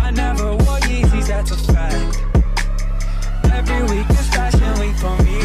I never wore Yeezys, that's a fact. Every week is fashion week for me.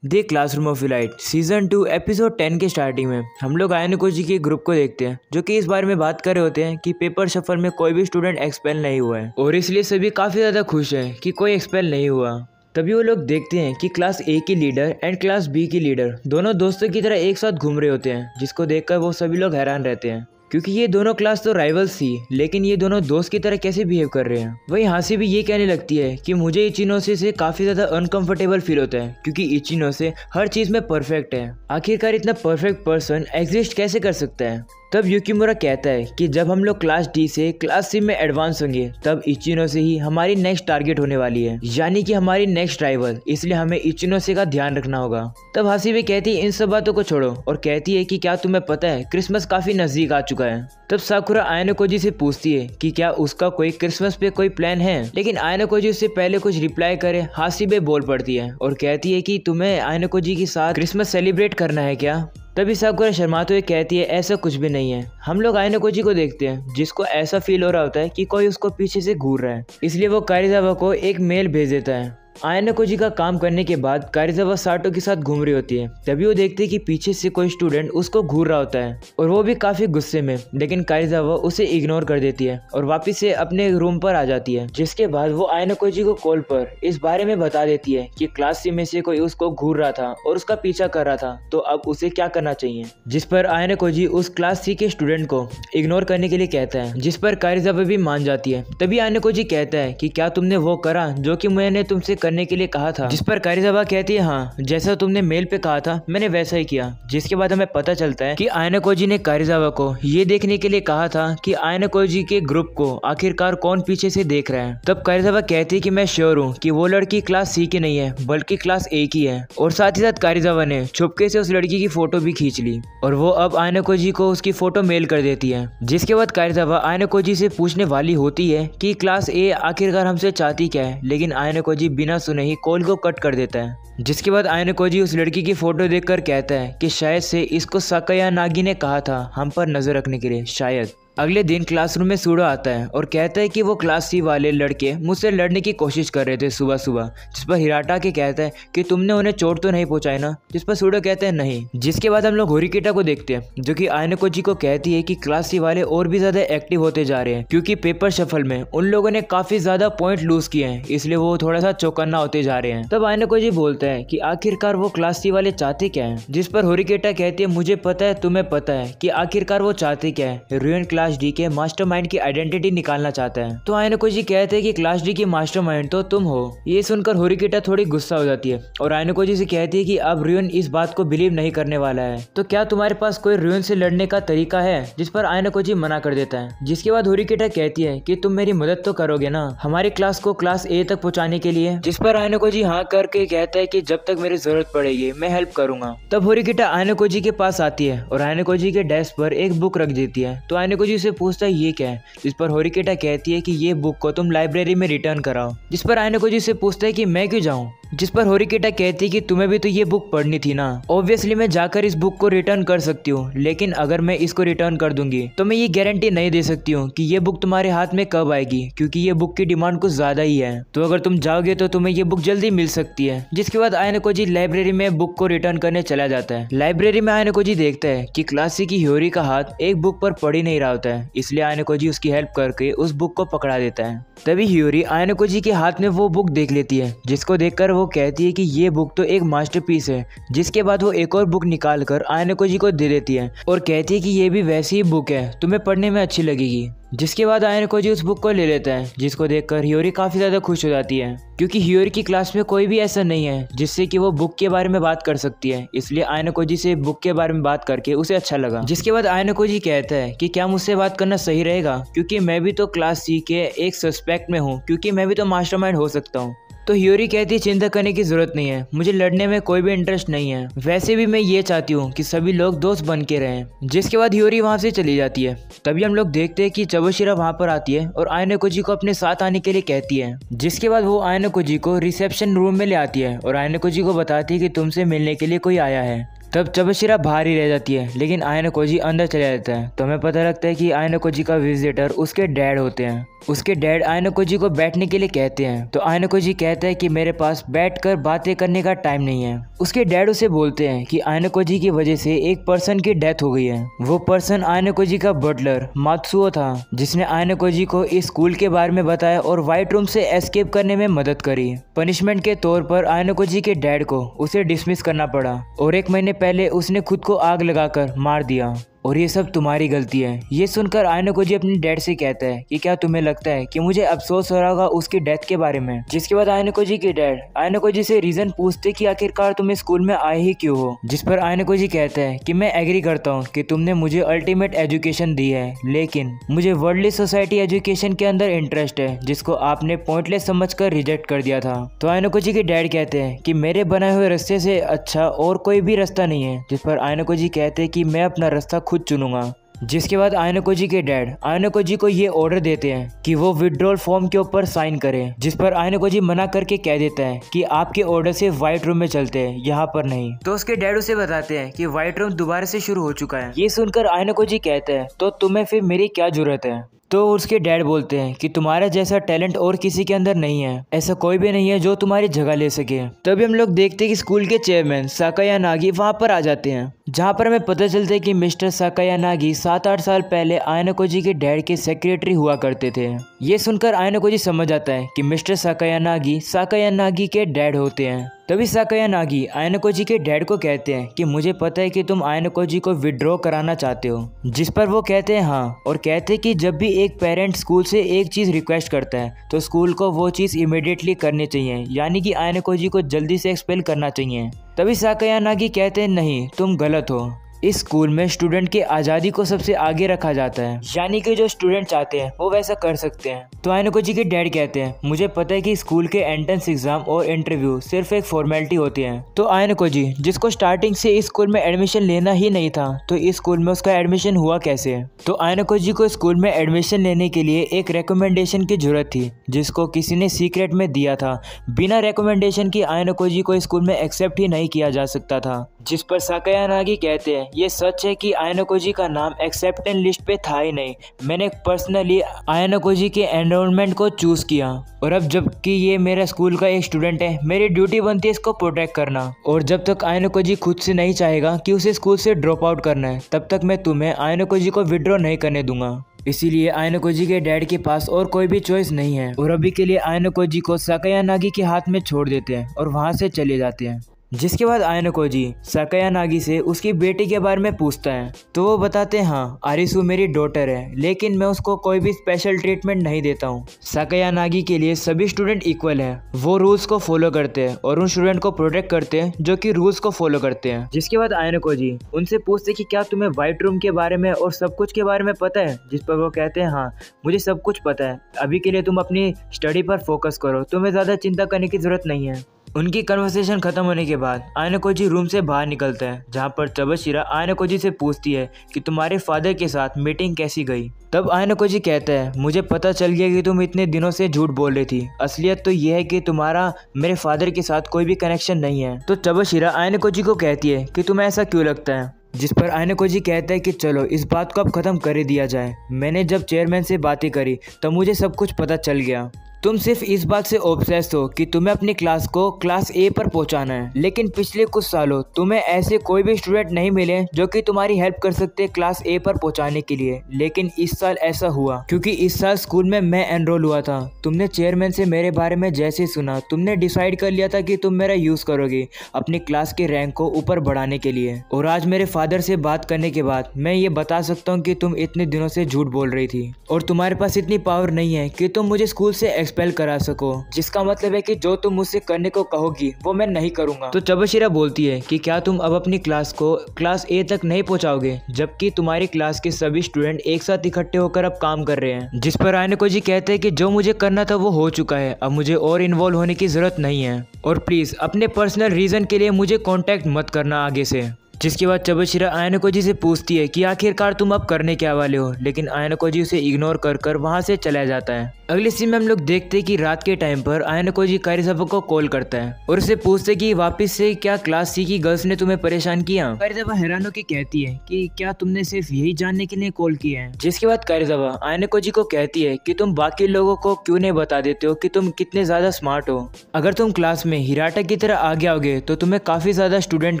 The classroom of elite season 2 episode 10 के starting में हम लोग आयनको जी के group को देखते हैं जो कि इस बारे में बात कर रहे होते हैं कि पेपर शफल में कोई भी स्टूडेंट एक्सपेल नहीं हुआ है और इसलिए सभी काफ़ी ज़्यादा खुश हैं कि कोई एक्सपेल नहीं हुआ। तभी वो लोग देखते हैं कि क्लास ए की लीडर एंड क्लास बी की लीडर दोनों दोस्तों की तरह एक साथ घूम रहे होते हैं, जिसको देखकर वो सभी लोग हैरान रहते हैं क्योंकि ये दोनों क्लास तो राइवल्स थी, लेकिन ये दोनों दोस्त की तरह कैसे बिहेव कर रहे हैं। वहीं हासी भी ये कहने लगती है कि मुझे इचिनोसे से काफ़ी ज़्यादा अनकंफर्टेबल फील होता है क्योंकि इचिनोसे हर चीज़ में परफेक्ट है। आखिरकार इतना परफेक्ट पर्सन एग्जिस्ट कैसे कर सकता है। तब युकिमुरा कहता है कि जब हम लोग क्लास डी से क्लास सी में एडवांस होंगे तब इचिनोसे ही हमारी नेक्स्ट टारगेट होने वाली है, यानी कि हमारी नेक्स्ट राइवल, इसलिए हमें इचिनोसे का ध्यान रखना होगा। तब हासी भी कहती है इन सब बातों को छोड़ो और कहती है कि क्या तुम्हें पता है क्रिसमस काफ़ी नज़दीक आ चुका है। तब साकुरा आयनको जी से पूछती है कि क्या उसका कोई क्रिसमस पे कोई प्लान है, लेकिन आयनको जी उससे पहले कुछ रिप्लाई करे हासी बे बोल पड़ती है और कहती है कि तुम्हें आयनको जी के साथ क्रिसमस सेलिब्रेट करना है क्या। तभी साकुरा शर्माते हुए कहती है ऐसा कुछ भी नहीं है। हम लोग आयनको जी को देखते हैं जिसको ऐसा फील हो रहा होता है कि कोई उसको पीछे से घूर रहा है, इसलिए वो कारिजावा को एक मेल भेज देता है। आयनको जी का काम करने के बाद कारिजावा साटो के साथ घूम रही होती है। तभी वो देखते हैं कि पीछे से कोई स्टूडेंट उसको घूर रहा होता है और वो भी काफी गुस्से में, लेकिन कारिजावा उसे इग्नोर कर देती है और वापस से अपने रूम पर आ जाती है। जिसके बाद वो आयनको जी को कॉल पर इस बारे में बता देती है कि क्लास सी में से कोई उसको घूर रहा था और उसका पीछा कर रहा था, तो अब उसे क्या करना चाहिए। जिस पर आयनको जी उस क्लास सी के स्टूडेंट को इग्नोर करने के लिए कहता है, जिस पर कारिजावा भी मान जाती है। तभी आयनको जी कहता है कि क्या तुमने वो करा जो कि मैंने तुमसे करने के लिए कहा था। जिस पर कारिजावा कहती है हाँ, जैसा तुमने मेल पे कहा था मैंने वैसा ही किया। जिसके बाद हमें पता चलता है कि आयनको जी ने कारिजावा को ये देखने के लिए कहा था कि आयनको जी के ग्रुप को आखिरकार कौन पीछे से देख रहा है। तब कारिजावा कहती है कि मैं श्योर हूँ कि वो लड़की क्लास सी की नहीं है बल्कि क्लास ए की है, और साथ ही साथ कारिजावा ने छुपके से उस लड़की की फोटो भी खींच ली और वो अब आयनको जी को उसकी फोटो मेल कर देती है। जिसके बाद कारिजावा आयनको जी से पूछने वाली होती है कि क्लास ए आखिरकार हमसे चाहती क्या है, लेकिन आयनको जी बिना सुने ही कॉल को कट कर देता है। जिसके बाद आयनको जी उस लड़की की फोटो देखकर कहता है कि शायद से इसको साकाया नागी ने कहा था हम पर नजर रखने के लिए, शायद। अगले दिन क्लासरूम में सूडो आता है और कहता है कि वो क्लास सी वाले लड़के मुझसे लड़ने की कोशिश कर रहे थे सुबह सुबह। जिस पर हिराटा के कहता है कि तुमने उन्हें चोट तो नहीं पहुंचाई ना, जिस पर सूडो कहता है नहीं। जिसके बाद हम लोग होरिकेटा को देखते हैं जो कि आयनको जी को कहती है कि क्लास सी वाले और भी ज्यादा एक्टिव होते जा रहे हैं क्योंकि पेपर शफल में उन लोगों ने काफी ज्यादा पॉइंट लूज किए हैं, इसलिए वो थोड़ा सा चौकन्ना होते जा रहे हैं। तब आयनको जी बोलता है कि आखिरकार वो क्लास सी वाले चाहते क्या है। जिस पर होरिकेटा कहती है मुझे पता है तुम्हें पता है कि आखिरकार वो चाहते क्या है। रुइन क्लास डी के मास्टरमाइंड की आइडेंटिटी निकालना चाहता है। तो आयनको जी कहते हैं कि क्लास डी की मास्टरमाइंड तो तुम हो। ये सुनकर होरिकेटा थोड़ी गुस्सा हो जाती है और आयनको जी से कहती है कि अब रुइन इस बात को बिलीव नहीं करने वाला है, तो क्या तुम्हारे पास कोई रुइन से लड़ने का तरीका है। जिस पर आयनको जी मना कर देता है। जिसके बाद होरिकेटा कहती है कि तुम मेरी मदद तो करोगे ना हमारी क्लास को क्लास ए तक पहुंचाने के लिए। जिस पर आयनको जी हाँ करके कहता है कि जब तक मेरी जरूरत पड़ेगी मैं हेल्प करूंगा। तब होरिकेटा आयनको जी के पास आती है और आयनको जी के डेस्क पर एक बुक रख देती है। तो आयनको जी से पूछता है ये क्या है। जिस पर होरिकेटा कहती है कि ये बुक को तुम लाइब्रेरी में रिटर्न कराओ। जिस पर आयनको जी से पूछता है कि मैं क्यों जाऊं। जिस पर होरिकेटा कहती है कि तुम्हें भी तो ये बुक पढ़नी थी ना। ऑब्वियसली मैं जाकर इस बुक को रिटर्न कर सकती हूँ, लेकिन अगर मैं इसको रिटर्न कर दूंगी तो मैं ये गारंटी नहीं दे सकती हूँ कि ये बुक तुम्हारे हाथ में कब आएगी, क्योंकि ये बुक की डिमांड कुछ ज्यादा ही है। तो अगर तुम जाओगे तो तुम्हें ये बुक जल्दी मिल सकती है। जिसके बाद आयनको जी लाइब्रेरी में बुक को रिटर्न करने चला जाता है। लाइब्रेरी में आयनको जी देखता है कि क्लास सी की हियोरी का हाथ एक बुक पर पड़ ही नहीं रहा होता है, इसलिए आयनको जी उसकी हेल्प करके उस बुक को पकड़ा देता है। तभी हियोरी आयनको जी के हाथ में वो बुक देख लेती है, जिसको देखकर वो कहती है कि ये बुक तो एक मास्टरपीस है। जिसके बाद वो एक और बुक निकाल कर आयनको जी को दे देती है और कहती है कि ये भी वैसी ही बुक है, तुम्हें पढ़ने में अच्छी लगेगी। जिसके बाद आयनको जी उस बुक को ले लेता है, जिसको देखकर हियोरी काफी ज्यादा खुश हो जाती है क्योंकि हियोरी की क्लास में कोई भी ऐसा नहीं है जिससे कि वो बुक के बारे में बात कर सकती है, इसलिए आयनको जी से बुक के बारे में बात करके उसे अच्छा लगा। जिसके बाद आयनको जी कहता है कि क्या मुझसे बात करना सही रहेगा, क्योंकि मैं भी तो क्लास सी के एक सस्पेक्ट में हूँ, क्योंकि मैं भी तो मास्टरमाइंड हो सकता हूँ। तो हियोरी कहती है चिंता करने की जरूरत नहीं है, मुझे लड़ने में कोई भी इंटरेस्ट नहीं है, वैसे भी मैं ये चाहती हूँ कि सभी लोग दोस्त बन के रहें। जिसके बाद हियोरी वहाँ से चली जाती है। तभी हम लोग देखते हैं कि चबोशिरा वहाँ पर आती है और आयनको जी को अपने साथ आने के लिए कहती है। जिसके बाद वो आयनको जी को रिसेप्शन रूम में ले आती है और आयनको जी को बताती है कि तुमसे मिलने के लिए कोई आया है। तब चबशीरा बाहर ही रह जाती है, लेकिन आयानो कोजी अंदर चले जाता है। तो हमें पता लगता है कि आयानो कोजी का विजिटर उसके डैड होते हैं। उसके डैड आयानो कोजी को बैठने के लिए कहते हैं। तो आयानो कोजी कहता है कि मेरे पास बैठकर बातें करने का टाइम नहीं है। उसके डैड उसे बोलते हैं कि आयानो कोजी की वजह से एक पर्सन की डेथ हो गई है। वो पर्सन आयानो कोजी का बटलर मात्सुओ था, जिसने आयानो कोजी को इस स्कूल के बारे में बताया और व्हाइट रूम से एस्केप करने में मदद करी। पनिशमेंट के तौर पर आयानो कोजी के डैड को उसे डिसमिस करना पड़ा और 1 महीने पहले उसने खुद को आग लगाकर मार दिया और ये सब तुम्हारी गलती है। ये सुनकर आयानो कोजी अपने डैड से कहता है कि क्या तुम्हें लगता है कि मुझे अफसोस हो रहा होगा उसकी डेथ के बारे में। जिसके बाद आयानो कोजी के डैड आयानो कोजी से रीजन पूछते कि आखिरकार तुम इस स्कूल में आए ही क्यों हो। जिस पर आयानो कोजी कहता है कि मैं एग्री करता हूँ कि तुमने मुझे अल्टीमेट एजुकेशन दी है, लेकिन मुझे वर्ल्डली सोसाइटी एजुकेशन के अंदर इंटरेस्ट है, जिसको आपने पॉइंटलेस समझकर रिजेक्ट कर दिया था। तो आयानो कोजी के डैड कहते हैं कि मेरे बनाए हुए रास्ते से अच्छा और कोई भी रास्ता नहीं है। जिस पर आयानो कोजी कहते हैं कि मैं अपना रास्ता खुद चुनूंगा। जिसके बाद आयानो कोजी के डैड आयानो कोजी को ये ऑर्डर देते हैं कि वो विड्रॉल फॉर्म के ऊपर साइन करे। जिस पर आयानो कोजी मना करके कह देता है कि आपके ऑर्डर से व्हाइट रूम में चलते हैं, यहाँ पर नहीं। तो उसके डैड उसे बताते हैं कि व्हाइट रूम दोबारा से शुरू हो चुका है। ये सुनकर आयानो कोजी कहता है तो तुम्हें फिर मेरी क्या जरूरत है। तो उसके डैड बोलते हैं कि तुम्हारा जैसा टैलेंट और किसी के अंदर नहीं है, ऐसा कोई भी नहीं है जो तुम्हारी जगह ले सके। तभी हम लोग देखते हैं कि स्कूल के चेयरमैन साकायानागी वहां पर आ जाते हैं, जहां पर हमें पता चलता है कि मिस्टर साकायानागी 7-8 साल पहले आयानो कोजी के डैड के सेक्रेटरी हुआ करते थे। ये सुनकर आयानो कोजी समझ आता है कि मिस्टर साकायानागी के डैड होते हैं। तभी साकायानागी आयानो कोजी के डैड को कहते हैं कि मुझे पता है कि तुम आयानो कोजी को विड्रॉ कराना चाहते हो। जिस पर वो कहते हैं हाँ, और कहते हैं कि जब भी एक पेरेंट स्कूल से एक चीज़ रिक्वेस्ट करता है तो स्कूल को वो चीज़ इमीडिएटली करनी चाहिए, यानी कि आयानो कोजी को जल्दी से एक्सपेल करना चाहिए। तभी साकायानागी कहते हैं नहीं, तुम गलत हो। इस स्कूल में स्टूडेंट की आज़ादी को सबसे आगे रखा जाता है, यानी कि जो स्टूडेंट चाहते हैं वो वैसा कर सकते हैं। तो आयानो कोजी के डैड कहते हैं मुझे पता है कि स्कूल के एंट्रेंस एग्जाम और इंटरव्यू सिर्फ एक फॉर्मेलिटी होती है। तो आयानो कोजी, जिसको स्टार्टिंग से इस स्कूल में एडमिशन लेना ही नहीं था, तो इस स्कूल में उसका एडमिशन हुआ कैसे। तो आयानो कोजी को स्कूल में एडमिशन लेने के लिए एक रिकमेंडेशन की जरूरत थी, जिसको किसी ने सीक्रेट में दिया था। बिना रिकमेंडेशन की आयानो कोजी को स्कूल में एक्सेप्ट ही नहीं किया जा सकता था। जिस पर साकायानागी कहते हैं ये सच है कि आयानो कोजी का नाम एक्सेप्टेंस लिस्ट पे था ही नहीं, मैंने पर्सनली आयानो कोजी के एनरोलमेंट को चूज किया, और अब जबकि ये मेरा स्कूल का एक स्टूडेंट है, मेरी ड्यूटी बनती है इसको प्रोटेक्ट करना। और जब तक आयानो कोजी खुद से नहीं चाहेगा कि उसे स्कूल से ड्रॉप आउट करना है, तब तक मैं तुम्हें आयानो कोजी को विड्रॉ नहीं करने दूंगा। इसीलिए आयानो कोजी के डैड के पास और कोई भी चॉइस नहीं है, और अभी के लिए आयानो कोजी को साकायानागी के हाथ में छोड़ देते हैं और वहां से चले जाते हैं। जिसके बाद आयानो कोजी साकायानागी से उसकी बेटी के बारे में पूछता है, तो वो बताते हैं हाँ, आरिसु मेरी डॉटर है, लेकिन मैं उसको कोई भी स्पेशल ट्रीटमेंट नहीं देता हूँ। साकायानागी के लिए सभी स्टूडेंट इक्वल हैं, वो रूल्स को फॉलो करते हैं और उन स्टूडेंट को प्रोटेक्ट करते हैं जो कि रूल्स को फॉलो करते हैं। जिसके बाद आयानो कोजी उनसे पूछते कि क्या तुम्हें व्हाइट रूम के बारे में और सब कुछ के बारे में पता है। जिस पर वो कहते हैं हाँ, मुझे सब कुछ पता है, अभी के लिए तुम अपनी स्टडी पर फोकस करो, तुम्हें ज़्यादा चिंता करने की जरूरत नहीं है। उनकी कन्वर्सेशन खत्म होने के बाद आयानो कोजी रूम से बाहर निकलता है, जहां पर चबशीरा आयानो कोजी से पूछती है कि तुम्हारे फादर के साथ मीटिंग कैसी गई। तब आयानो कोजी कहता है मुझे पता चल गया कि तुम इतने दिनों से झूठ बोल रही थी, असलियत तो यह है कि तुम्हारा मेरे फादर के साथ कोई भी कनेक्शन नहीं है। तो चबशीरा आयानो कोजी को कहती है कि तुम्हें ऐसा क्यों लगता है। जिस पर आयानो कोजी कहता है कि चलो इस बात को अब खत्म कर ही दिया जाए, मैंने जब चेयरमैन से बातें करी तब मुझे सब कुछ पता चल गया। तुम सिर्फ इस बात से ऑब्सेस्ड हो कि तुम्हें अपनी क्लास को क्लास ए पर पहुंचाना है, लेकिन पिछले कुछ सालों तुम्हें ऐसे कोई भी स्टूडेंट नहीं मिले जो कि तुम्हारी हेल्प कर सकते क्लास ए पर पहुंचाने के लिए। लेकिन इस साल ऐसा हुआ क्योंकि इस साल स्कूल में मैं एनरोल हुआ था। तुमने चेयरमैन से मेरे बारे में जैसे सुना, तुमने डिसाइड कर लिया था कि तुम मेरा यूज करोगे अपनी क्लास के रैंक को ऊपर बढ़ाने के लिए। और आज मेरे फादर से बात करने के बाद मैं ये बता सकता हूँ कि तुम इतने दिनों से झूठ बोल रही थी और तुम्हारे पास इतनी पावर नहीं है कि तुम मुझे स्कूल से एक्सपेल करा सको, जिसका मतलब है कि जो तुम मुझसे करने को कहोगी वो मैं नहीं करूंगा। तो चबशीरा बोलती है कि क्या तुम अब अपनी क्लास को क्लास ए तक नहीं पहुंचाओगे, जबकि तुम्हारी क्लास के सभी स्टूडेंट एक साथ इकट्ठे होकर अब काम कर रहे हैं। जिस पर आयानो कोजी कहते हैं कि जो मुझे करना था वो हो चुका है, अब मुझे और इन्वॉल्व होने की जरूरत नहीं है, और प्लीज अपने पर्सनल रीजन के लिए मुझे कॉन्टेक्ट मत करना आगे से। जिसके बाद चबशीरा आयनोकोजी से पूछती है कि आखिरकार तुम अब करने क्या वाले हो, लेकिन आयनोकोजी उसे इग्नोर कर वहाँ से चला जाता है। अगले सीन में हम लोग देखते हैं कि रात के टाइम पर आयनोकोजी कारिजावा को कॉल करता है और उसे पूछते कि वापस से क्या क्लास सी की गर्ल्स ने तुम्हें परेशान किया। कारिजावा हैरान होकर कहती है कि क्या तुमने सिर्फ यही जानने के लिए कॉल किया है। जिसके बाद कारिजावा आयनोकोजी को कहती है कि तुम बाकी लोगों को क्यों नहीं बता देते हो कि तुम कितने ज्यादा स्मार्ट हो। अगर तुम क्लास में हिराटा की तरह आगे आओगे तो तुम्हें काफी ज्यादा स्टूडेंट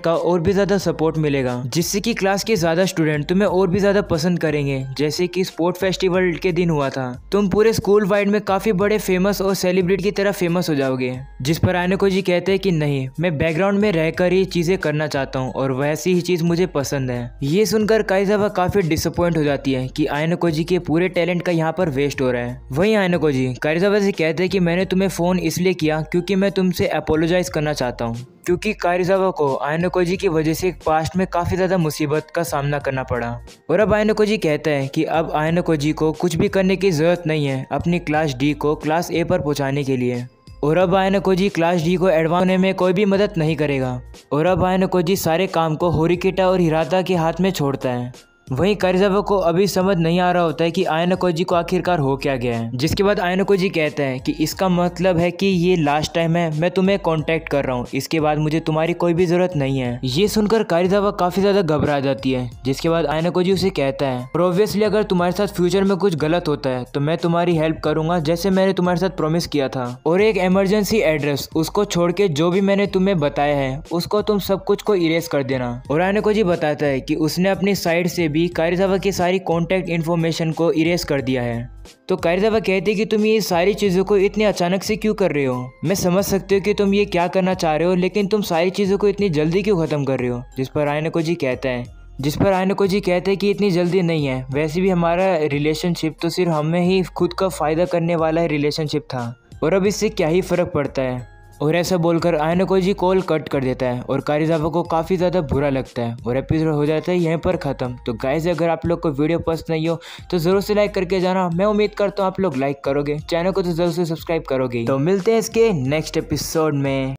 का और भी ज्यादा सपोर्ट मिलेगा, जिससे कि क्लास के ज्यादा स्टूडेंट तुम्हें और भी ज्यादा पसंद करेंगे। जैसे कि स्पोर्ट फेस्टिवल के दिन हुआ था, तुम पूरे स्कूल वाइड में काफी बड़े फेमस और सेलिब्रिटी की तरह फेमस हो जाओगे। जिस पर आयनोकोजी कहते हैं कि नहीं, मैं बैकग्राउंड में रहकर ये चीजें करना चाहता हूँ और वैसी ही चीज मुझे पसंद है। ये सुनकर कारिजावा काफी डिसअपॉइंट हो जाती है कि आयनोकोजी के पूरे टैलेंट का यहाँ पर वेस्ट हो रहा है। वहीं आयनोकोजी कारिजावा से कहते हैं कि मैंने तुम्हें फोन इसलिए किया क्योंकि मैं तुमसे अपोलोजाइज करना चाहता हूँ, क्योंकि कारिजावा को आयनोकोजी की वजह से पास्ट में काफी ज्यादा मुसीबत का सामना करना पड़ा। और अब आयनोकोजी कहता है कि अब आयनोकोजी को कुछ भी करने की जरूरत नहीं है अपनी क्लास डी को क्लास ए पर पहुंचाने के लिए। और अब आयनोकोजी क्लास डी को एडवांस होने में कोई भी मदद नहीं करेगा। और अब आयनोकोजी सारे काम को होरिकिटा और हिराता के हाथ में छोड़ता है। वहीं कारिजावा को अभी समझ नहीं आ रहा होता है कि आयनोकोजी को आखिरकार हो क्या गया है। जिसके बाद आयनोकोजी कहता है कि इसका मतलब है कि ये लास्ट टाइम है, मैं तुम्हें कांटेक्ट कर रहा हूँ, इसके बाद मुझे तुम्हारी कोई भी जरूरत नहीं है। ये सुनकर कारिजावा काफी ज्यादा घबरा जाती है। जिसके बाद आयनोकोजी उसे कहता है और ऑब्वियसली अगर तुम्हारे साथ फ्यूचर में कुछ गलत होता है तो मैं तुम्हारी हेल्प करूंगा, जैसे मैंने तुम्हारे साथ प्रॉमिस किया था। और एक इमरजेंसी एड्रेस उसको छोड़ के जो भी मैंने तुम्हें बताया है उसको तुम सब कुछ को इरेज कर देना। और आयनोकोजी बताता है कि उसने अपनी साइड से भी कारिजावा की सारी कॉन्टैक्ट इन्फॉर्मेशन को इरेज कर दिया है। तो कारिजावा कहते हैं कि तुम ये सारी चीज़ों को इतने अचानक से क्यों कर रहे हो, मैं समझ सकती हूँ कि तुम ये क्या करना चाह रहे हो, लेकिन तुम सारी चीज़ों को इतनी जल्दी क्यों ख़त्म कर रहे हो। जिस पर आयनोकोजी कहते हैं कि इतनी जल्दी नहीं है, वैसे भी हमारा रिलेशनशिप तो सिर्फ हमें ही खुद का फ़ायदा करने वाला रिलेशनशिप था और अब इससे क्या ही फ़र्क पड़ता है। और ऐसा बोलकर आयनोकोजी कॉल कट कर देता है और कारिजावा को काफ़ी ज़्यादा बुरा लगता है और एपिसोड हो जाता है यहीं पर ख़त्म। तो गाइस, अगर आप लोग को वीडियो पसंद नहीं हो तो ज़रूर से लाइक करके जाना। मैं उम्मीद करता हूँ आप लोग लाइक करोगे, चैनल को तो ज़रूर से सब्सक्राइब करोगे। तो मिलते हैं इसके नेक्स्ट एपिसोड में।